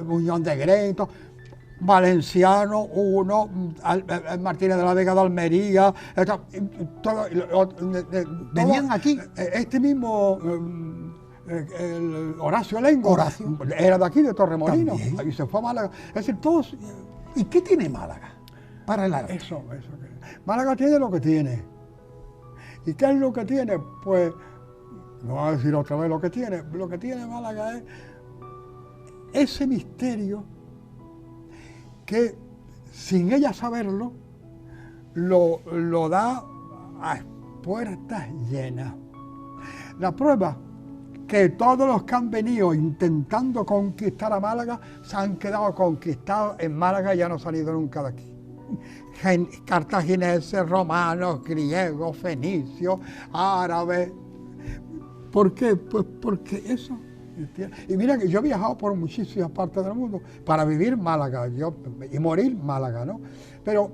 Muñoz de Grey, Valenciano, Martínez de la Vega de Almería,
Venían aquí.
Este mismo Horacio Lengo,
Horacio.
era de aquí, de Torremolinos,
También.
y se fue a Málaga. Es decir, todos...
¿Y qué tiene Málaga para el arte?
Eso. Málaga tiene lo que tiene. ¿Y qué es lo que tiene? Pues, no voy a decir otra vez lo que tiene. Lo que tiene Málaga es ese misterio que, sin ella saberlo, lo da a puertas llenas. La prueba, que todos los que han venido intentando conquistar a Málaga se han quedado conquistados en Málaga y ya no han salido nunca de aquí. Cartagineses, romanos, griegos, fenicios, árabes. ¿Por qué? Pues porque eso. Y mira que yo he viajado por muchísimas partes del mundo para vivir Málaga y morir Málaga, ¿no? Pero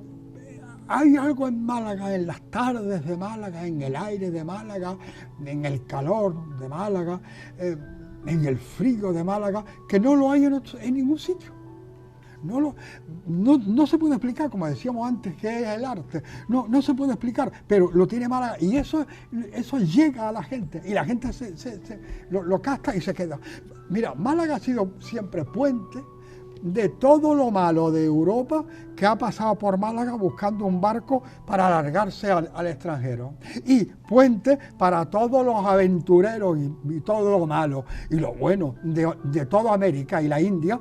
hay algo en Málaga, en las tardes de Málaga, en el aire de Málaga, en el calor de Málaga, en el frío de Málaga, que no lo hay en ningún sitio. No se puede explicar, como decíamos antes, qué es el arte. No se puede explicar, pero lo tiene Málaga y eso llega a la gente y la gente lo capta y se queda. Mira, Málaga ha sido siempre puente de todo lo malo de Europa que ha pasado por Málaga buscando un barco para alargarse al extranjero. Y puente para todos los aventureros y todo lo malo y lo bueno de toda América y la India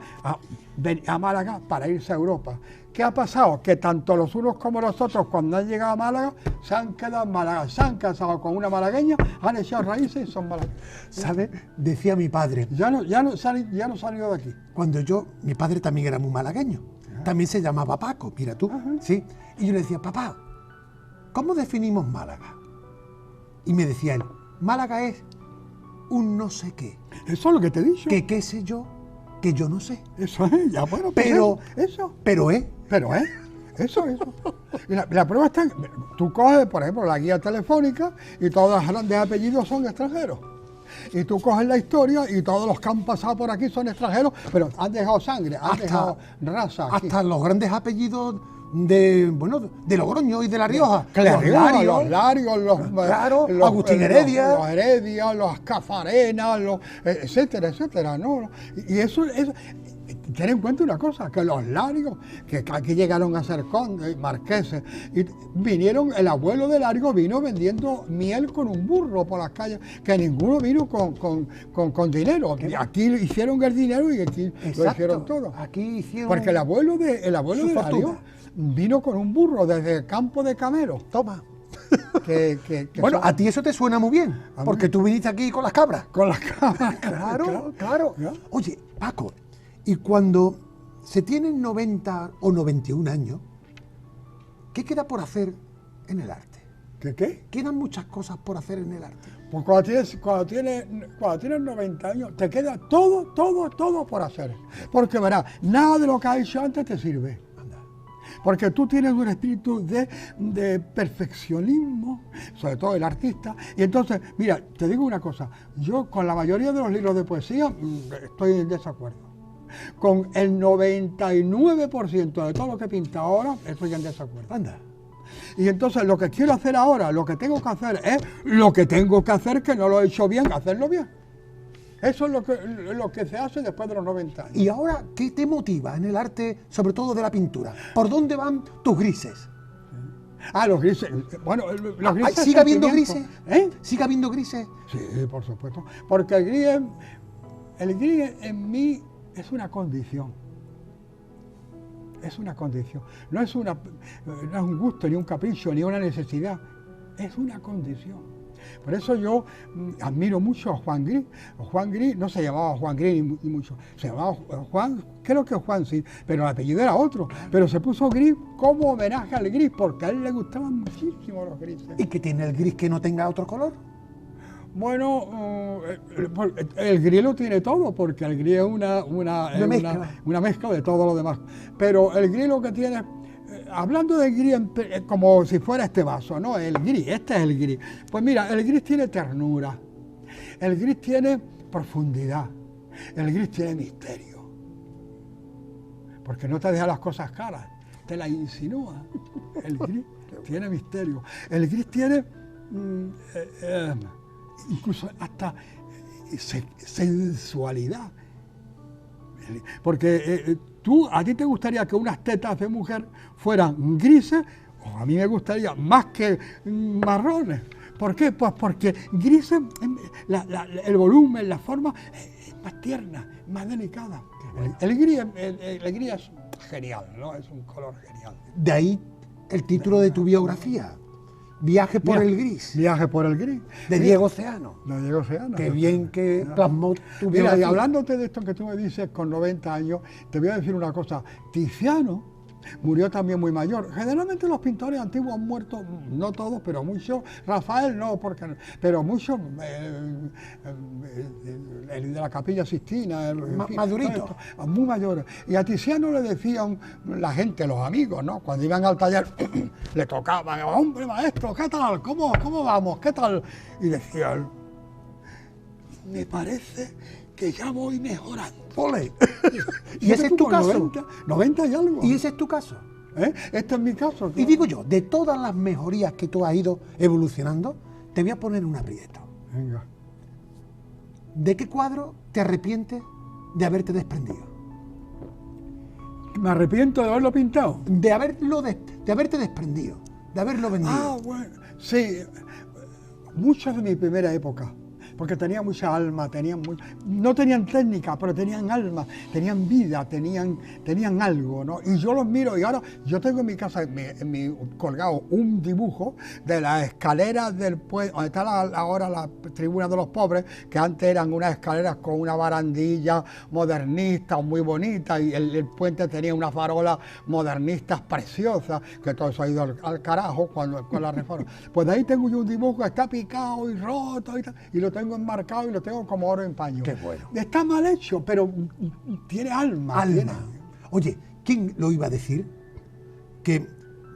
a Málaga para irse a Europa. ¿Qué ha pasado? Que tanto los unos como los otros, cuando han llegado a Málaga, se han quedado en Málaga, se han casado con una malagueña, han echado raíces y son malagueños.
¿Sabes? Decía mi padre.
Ya no se han ido de aquí.
Cuando mi padre también era muy malagueño. Ajá. También se llamaba Paco, mira tú. Ajá. ¿Sí? Y yo le decía, papá, ¿cómo definimos Málaga? Y me decía él, Málaga es un no sé qué.
Eso es lo que te he dicho.
Que qué sé yo, que yo no sé.
Eso es, ya bueno.
Pero,
eso.
Pero es.
Eso. Y la prueba está, tú coges, por ejemplo, la guía telefónica y todos los grandes apellidos son extranjeros. Y tú coges la historia y todos los que han pasado por aquí son extranjeros, pero han dejado sangre, han dejado raza. Aquí.
Hasta los grandes apellidos de Logroño y de La Rioja.
Los Larios,
los Agustín Heredia.
Los Heredia, los Cafarena, etcétera, ¿no? Y eso ten en cuenta una cosa, que los Larios, que aquí llegaron a ser condes, marqueses, y vinieron, el abuelo de Lario vino vendiendo miel con un burro por las calles, que ninguno vino con dinero. Aquí hicieron el dinero y aquí lo hicieron todo.
Aquí hicieron.
Porque el abuelo de Lario vino con un burro desde el campo de Camero.
Toma. Bueno, a ti eso te suena muy bien, porque tú viniste aquí con las cabras.
Con las cabras.
Claro. Oye, Paco, y cuando se tienen 90 o 91 años, ¿qué queda por hacer en el arte?
¿Qué?
Quedan muchas cosas por hacer en el arte.
Pues cuando tienes 90 años, te queda todo por hacer. Porque verás, nada de lo que has hecho antes te sirve. Porque tú tienes un espíritu de perfeccionismo, sobre todo el artista. Y entonces, mira, te digo una cosa, yo con la mayoría de los libros de poesía estoy en desacuerdo. Con el 99% de todo lo que pinta ahora estoy en desacuerdo.
Anda.
Y entonces lo que quiero hacer ahora, lo que tengo que hacer es lo que tengo que hacer, que no lo he hecho bien, hacerlo bien. Eso es lo que se hace después de los 90 años.
¿Y ahora qué te motiva en el arte, sobre todo de la pintura? ¿Por dónde van tus grises?
Los grises. Bueno, los grises.
¿Sigue habiendo grises? ¿Sigue habiendo grises?
Sí, por supuesto. Porque el gris en mí es una condición. Es una condición. No es un gusto, ni un capricho, ni una necesidad. Es una condición. Por eso yo admiro mucho a Juan Gris. Juan Gris no se llamaba Juan Gris ni mucho, se llamaba Juan, creo que Juan sí, pero el apellido era otro. Pero se puso Gris como homenaje al gris, porque a él le gustaban muchísimo los grises.
¿Y qué tiene el gris que no tenga otro color?
Bueno, el gris lo tiene todo, porque el gris es una mezcla de todo lo demás. Pero el gris lo que tiene... Hablando del gris como si fuera este vaso, ¿no? El gris, este es el gris. Pues mira, el gris tiene ternura, el gris tiene profundidad, el gris tiene misterio. Porque no te deja las cosas claras, te las insinúa. El gris tiene misterio. El gris tiene incluso hasta sensualidad. Porque a ti te gustaría que unas tetas de mujer fueran grises, o a mí me gustaría más que marrones. ¿Por qué? Pues porque grises, el volumen, la forma, es más tierna, más delicada. El gris es genial, ¿no? Es un color genial.
De ahí el título de tu biografía. Viaje por el gris.
Viaje por el gris.
De Diego Ceano.
De Diego Ceano.
Qué bien que plasmó tu biografía.
Mira, y hablándote de esto que tú me dices con 90 años, te voy a decir una cosa. Tiziano murió también muy mayor. Generalmente los pintores antiguos han muerto, no todos, pero muchos. Rafael no, pero muchos, el de la Capilla Sixtina,
madurito,
muy mayores. Y a Tiziano le decían la gente, los amigos, ¿no? Cuando iban al taller, le tocaban, hombre maestro, ¿qué tal? ¿Cómo vamos? ¿Qué tal? Y decían, me parece que ya voy mejorando.
¡Ole! ¿Y ese es tu caso?
90 y algo.
¿Y ese es tu caso?
Este es mi caso. Claro.
Y digo yo, de todas las mejorías que tú has ido evolucionando, te voy a poner un aprieto.
Venga.
¿De qué cuadro te arrepientes de haberte desprendido?
Me arrepiento de haberlo pintado.
De haberte desprendido, de haberlo vendido.
Ah, bueno, sí. Muchos de mi primera época, porque tenía mucha alma, no tenían técnica, pero tenían alma, tenían vida, tenían algo, ¿no? Y yo los miro y ahora yo tengo en mi casa colgado un dibujo de las escaleras del puente, donde está ahora la tribuna de los pobres, que antes eran unas escaleras con una barandilla modernista muy bonita, y el puente tenía unas farolas modernistas preciosas, que todo eso ha ido al carajo con la reforma. Pues de ahí tengo yo un dibujo que está picado y roto y lo tengo enmarcado y lo tengo como oro en paño.
Qué bueno.
Está mal hecho, pero tiene alma.
Oye, ¿quién lo iba a decir? Que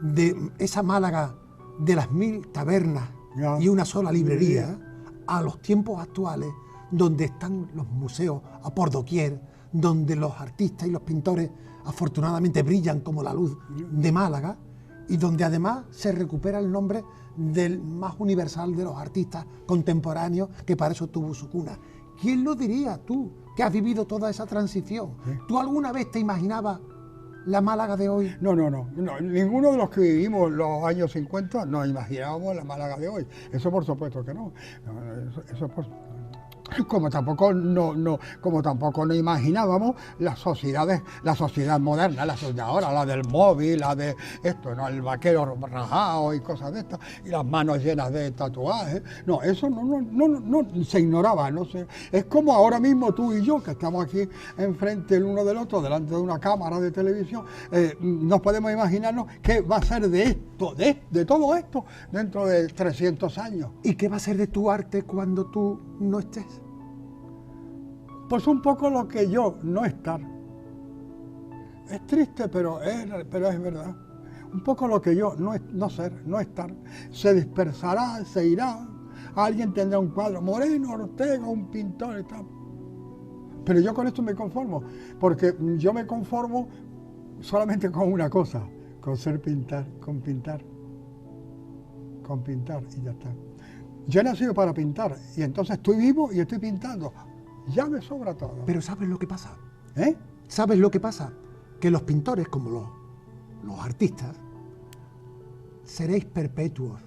de esa Málaga de las 1000 tabernas y una sola librería, a los tiempos actuales, donde están los museos a por doquier, donde los artistas y los pintores afortunadamente brillan como la luz de Málaga, y donde además se recupera el nombre del más universal de los artistas contemporáneos, que para eso tuvo su cuna. ¿Quién lo diría, tú, que has vivido toda esa transición? ¿Sí? ¿Tú alguna vez te imaginabas la Málaga de hoy?
No, ninguno de los que vivimos los años 50 nos imaginábamos la Málaga de hoy. Eso por supuesto que no. Como tampoco no imaginábamos la sociedad moderna, la sociedad ahora, la del móvil, la de esto, ¿no? El vaquero rajado y cosas de estas, y las manos llenas de tatuajes. No, eso no se ignoraba, no sé. Es como ahora mismo tú y yo, que estamos aquí enfrente el uno del otro, delante de una cámara de televisión, nos podemos imaginarnos qué va a ser de esto, de todo esto, dentro de 300 años.
¿Y qué va a ser de tu arte cuando tú no estés?
Pues un poco lo que yo no estar. Es triste, pero es verdad. Un poco lo que yo no ser, no estar. Se dispersará, se irá. Alguien tendrá un cuadro, Moreno, Ortega, un pintor y tal. Pero yo con esto me conformo, porque yo me conformo solamente con una cosa, con pintar y ya está. Yo he nacido para pintar y entonces estoy vivo y estoy pintando. Ya me sobra todo.
Pero ¿sabes lo que pasa? ¿Sabes lo que pasa? Que los pintores, como los artistas, seréis perpetuos.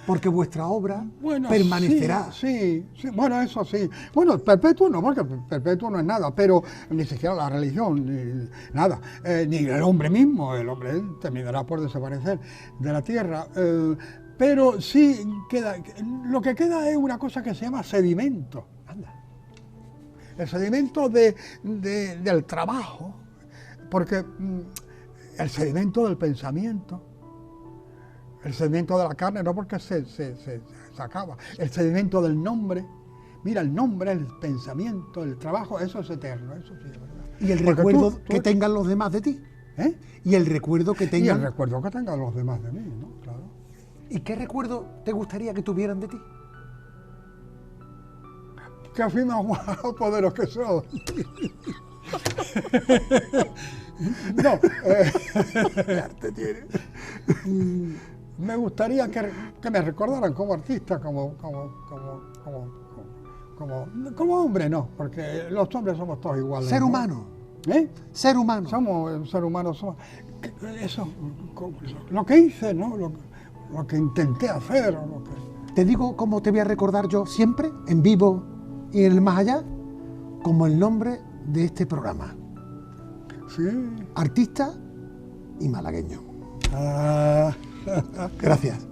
Porque vuestra obra permanecerá.
Sí, bueno, eso sí. Bueno, perpetuo no, porque perpetuo no es nada, pero ni siquiera la religión, ni nada. Ni el hombre mismo, el hombre terminará por desaparecer de la tierra. Pero sí lo que queda es una cosa que se llama sedimento.
Anda.
El sedimento del trabajo, porque el sedimento del pensamiento, el sedimento de la carne, no porque se acaba, el sedimento del nombre. Mira, el nombre, el pensamiento, el trabajo, eso es eterno, eso sí es verdad.
¿Y el recuerdo que tengan los demás de ti? ¿Y el recuerdo que tengan?
Y el recuerdo que tengan los demás de mí, ¿no? Claro.
¿Y qué recuerdo te gustaría que tuvieran de ti?
Que afirma guapo de los que son. No,
¿Qué arte tiene?
Me gustaría que me recordaran como artista, como hombre, no, porque los hombres somos todos iguales.
Ser humano. Ser humano.
Somos ser humanos, eso, lo que hice, ¿no? Lo que intenté hacer.
Te digo cómo te voy a recordar yo siempre, en vivo y en el más allá, como el nombre de este programa.
Sí.
Artista y malagueño. Gracias.